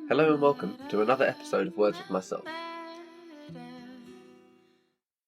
Hello and welcome to another episode of Words with Myself.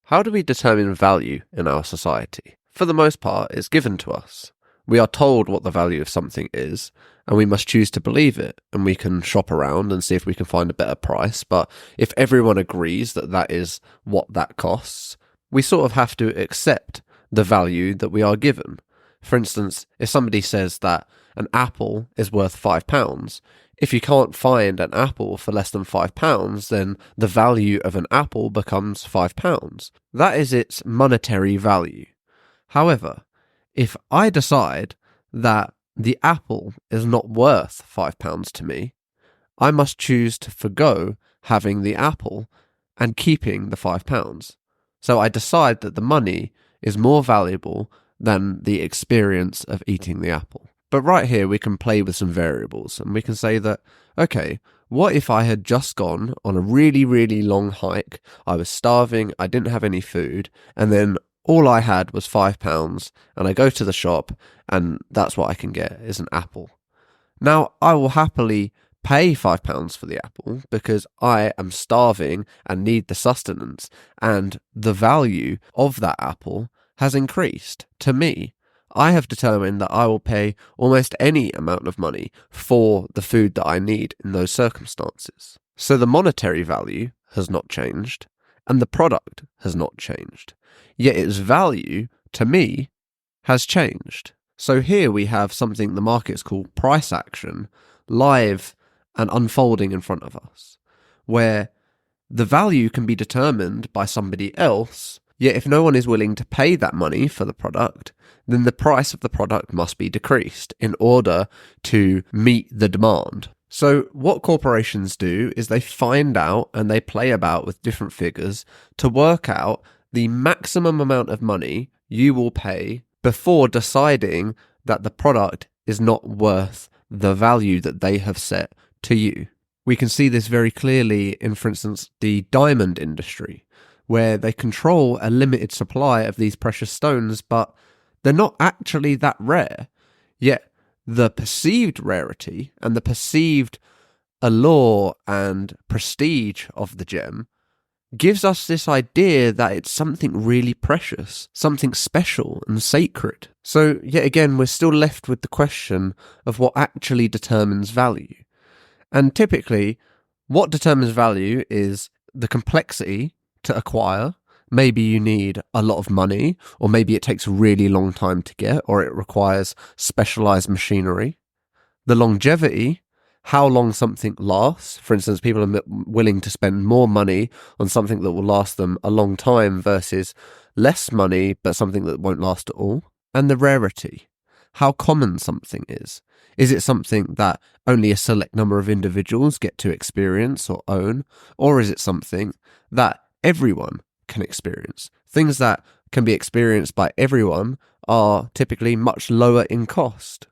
How do we determine value in our society? For the most part, it's given to us. We are told what the value of something is, and we must choose to believe it, and we can shop around and see if we can find a better price, but if everyone agrees that that is what that costs, we sort of have to accept the value that we are given. For instance, if somebody says that an apple is worth £5, if you can't find an apple for less than £5, then the value of an apple becomes £5. That is its monetary value. However, if I decide that the apple is not worth £5 to me, I must choose to forgo having the apple and keeping the £5. So I decide that the money is more valuable than the experience of eating the apple. But right here we can play with some variables and we can say that, okay, what if I had just gone on a really, really long hike, I was starving, I didn't have any food, and then all I had was £5 and I go to the shop and that's what I can get is an apple. Now, I will happily pay £5 for the apple because I am starving and need the sustenance, and the value of that apple has increased to me. I have determined that I will pay almost any amount of money for the food that I need in those circumstances. So the monetary value has not changed and the product has not changed. Yet its value, to me, has changed. So here we have something the markets call price action, live and unfolding in front of us, where the value can be determined by somebody else, yet if no one is willing to pay that money for the product, then the price of the product must be decreased in order to meet the demand. So what corporations do is they find out and they play about with different figures to work out the maximum amount of money you will pay before deciding that the product is not worth the value that they have set to you. We can see this very clearly in, for instance, the diamond industry, where they control a limited supply of these precious stones, but they're not actually that rare. Yet the perceived rarity and the perceived allure and prestige of the gem gives us this idea that it's something really precious, something special and sacred. So yet again, we're still left with the question of what actually determines value. And typically, what determines value is the complexity to acquire. Maybe you need a lot of money, or maybe it takes a really long time to get, or it requires specialized machinery. The longevity, how long something lasts. For instance, people are willing to spend more money on something that will last them a long time versus less money, but something that won't last at all. And the rarity, how common something is. Is it something that only a select number of individuals get to experience or own? Or is it something that everyone can experience? Things that can be experienced by everyone are typically much lower in cost.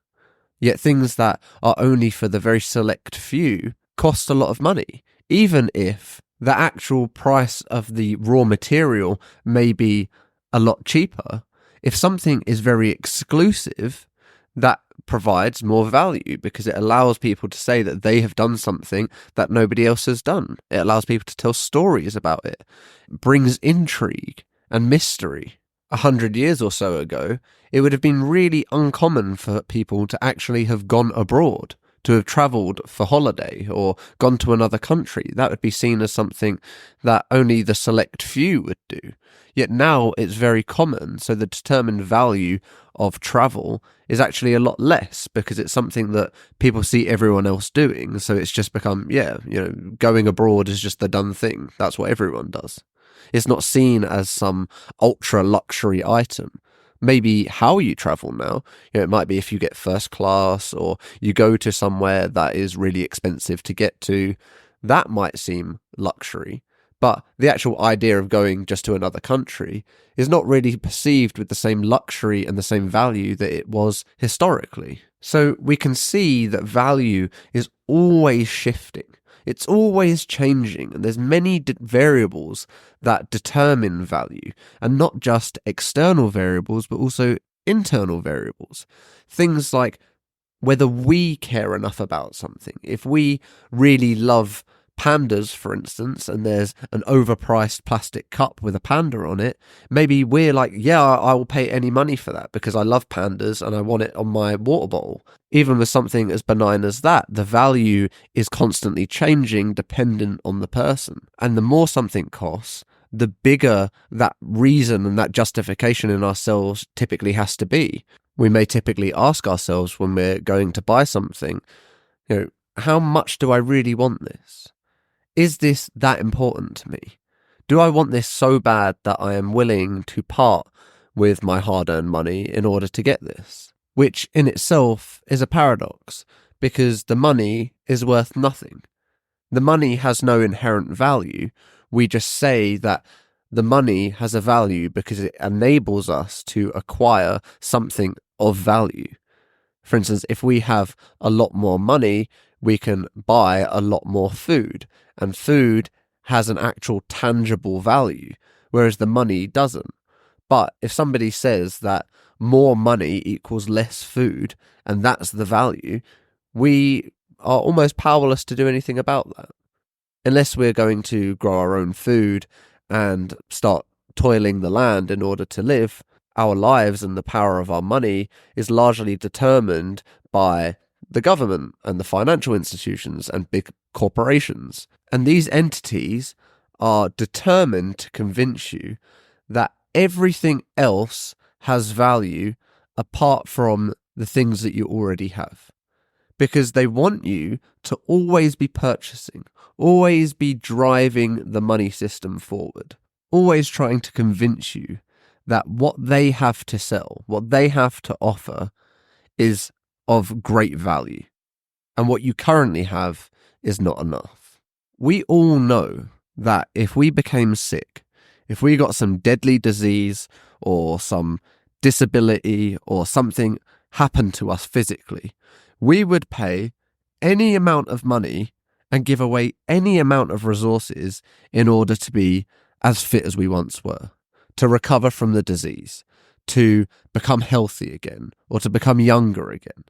Yet things that are only for the very select few cost a lot of money, even if the actual price of the raw material may be a lot cheaper. If something is very exclusive, that provides more value because it allows people to say that they have done something that nobody else has done. It allows people to tell stories about it. It brings intrigue and mystery. 100 years or so ago, it would have been really uncommon for people to actually have gone abroad, to have travelled for holiday or gone to another country. That would be seen as something that only the select few would do. Yet now it's very common, so the determined value of travel is actually a lot less because it's something that people see everyone else doing. So it's just become, going abroad is just the done thing. That's what everyone does. It's not seen as some ultra luxury item. Maybe how you travel now, it might be if you get first class or you go to somewhere that is really expensive to get to, that might seem luxury. But the actual idea of going just to another country is not really perceived with the same luxury and the same value that it was historically. So we can see that value is always shifting. It's always changing, and there's many variables that determine value, and not just external variables, but also internal variables. Things like whether we care enough about something. If we really love pandas, for instance, and there's an overpriced plastic cup with a panda on it, maybe we're like, yeah, I will pay any money for that because I love pandas and I want it on my water bottle. Even with something as benign as that, the value is constantly changing dependent on the person. And the more something costs, the bigger that reason and that justification in ourselves typically has to be. We may typically ask ourselves when we're going to buy something, how much do I really want this? Is this that important to me? Do I want this so bad that I am willing to part with my hard-earned money in order to get this? Which in itself is a paradox, because the money is worth nothing. The money has no inherent value. We just say that the money has a value because it enables us to acquire something of value. For instance, if we have a lot more money, we can buy a lot more food, and food has an actual tangible value, whereas the money doesn't. But if somebody says that more money equals less food, and that's the value, we are almost powerless to do anything about that. Unless we're going to grow our own food and start toiling the land in order to live, our lives and the power of our money is largely determined by the government and the financial institutions and big corporations. And these entities are determined to convince you that everything else has value apart from the things that you already have. Because they want you to always be purchasing, always be driving the money system forward, always trying to convince you that what they have to sell, what they have to offer is of great value, and what you currently have is not enough. We all know that if we became sick, if we got some deadly disease or some disability or something happened to us physically, we would pay any amount of money and give away any amount of resources in order to be as fit as we once were, to recover from the disease, to become healthy again, or to become younger again.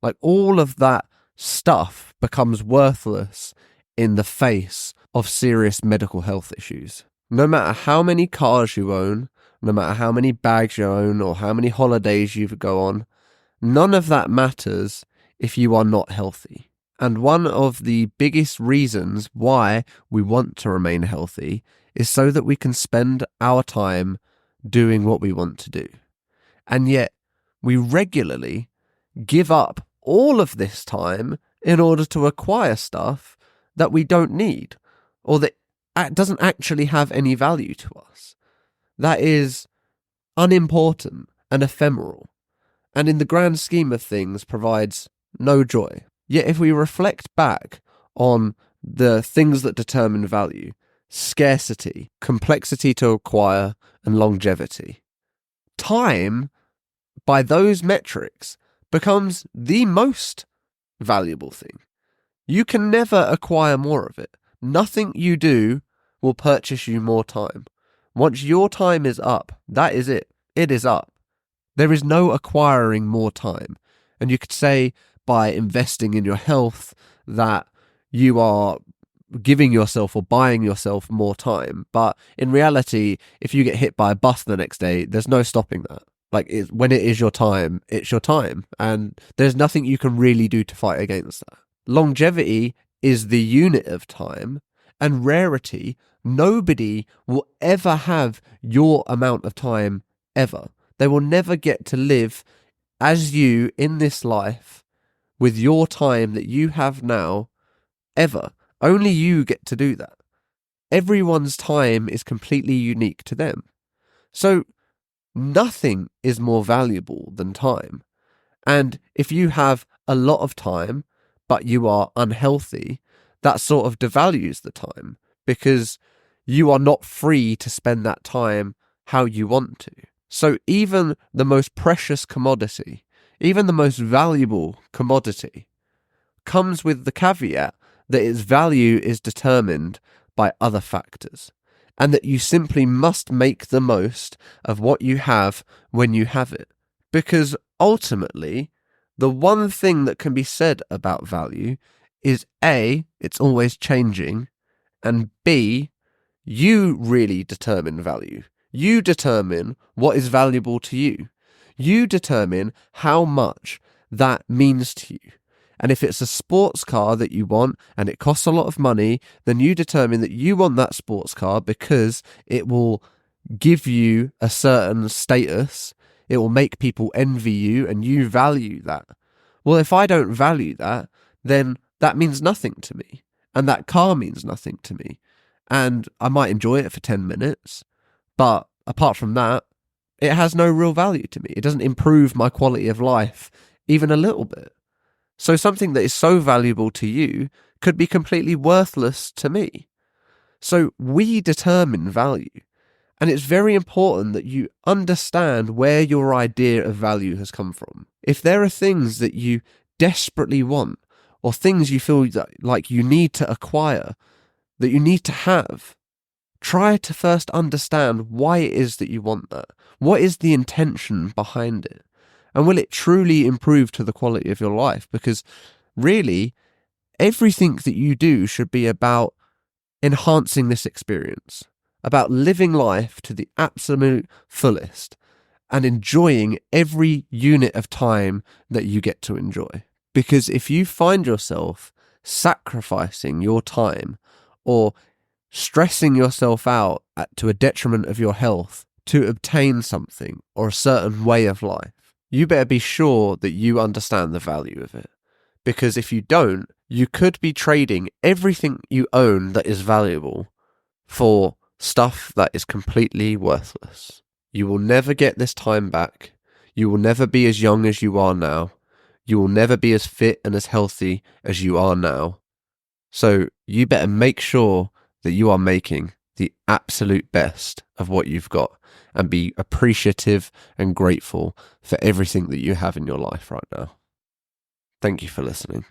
Like, all of that stuff becomes worthless in the face of serious medical health issues. No matter how many cars you own, no matter how many bags you own, or how many holidays you go on, none of that matters if you are not healthy. And one of the biggest reasons why we want to remain healthy is so that we can spend our time doing what we want to do. And yet, we regularly give up all of this time in order to acquire stuff that we don't need, or that doesn't actually have any value to us. That is unimportant and ephemeral, and in the grand scheme of things provides no joy. Yet if we reflect back on the things that determine value, scarcity, complexity to acquire, and longevity, time, by those metrics, becomes the most valuable thing. You can never acquire more of it. Nothing you do will purchase you more time. Once your time is up, that is it. It is up. There is no acquiring more time. And you could say by investing in your health that you are giving yourself or buying yourself more time. But in reality, if you get hit by a bus the next day, there's no stopping that. Like, when it is your time, it's your time. And there's nothing you can really do to fight against that. Longevity is the unit of time, and rarity, nobody will ever have your amount of time ever. They will never get to live as you in this life with your time that you have now, ever. Only you get to do that. Everyone's time is completely unique to them. So nothing is more valuable than time. And if you have a lot of time, but you are unhealthy, that sort of devalues the time, because you are not free to spend that time how you want to. So even the most precious commodity, even the most valuable commodity, comes with the caveat that its value is determined by other factors, and that you simply must make the most of what you have when you have it. Because ultimately, The one thing that can be said about value is A, it's always changing, and B, you really determine value. You determine what is valuable to you. You determine how much that means to you. And if it's a sports car that you want and it costs a lot of money, then you determine that you want that sports car because it will give you a certain status. It will make people envy you and you value that. Well, if I don't value that, then that means nothing to me. And that car means nothing to me. And I might enjoy it for 10 minutes, but apart from that, it has no real value to me. It doesn't improve my quality of life even a little bit. So something that is so valuable to you could be completely worthless to me. So we determine value. And it's very important that you understand where your idea of value has come from. If there are things that you desperately want, or things you feel like you need to acquire, that you need to have, try to first understand why it is that you want that. What is the intention behind it? And will it truly improve to the quality of your life? Because really, everything that you do should be about enhancing this experience, about living life to the absolute fullest and enjoying every unit of time that you get to enjoy. Because if you find yourself sacrificing your time or stressing yourself out to a detriment of your health to obtain something or a certain way of life, you better be sure that you understand the value of it. Because if you don't, you could be trading everything you own that is valuable for stuff that is completely worthless. You will never get this time back. You will never be as young as you are now. You will never be as fit and as healthy as you are now. So you better make sure that you are making the absolute best of what you've got and be appreciative and grateful for everything that you have in your life right now. Thank you for listening.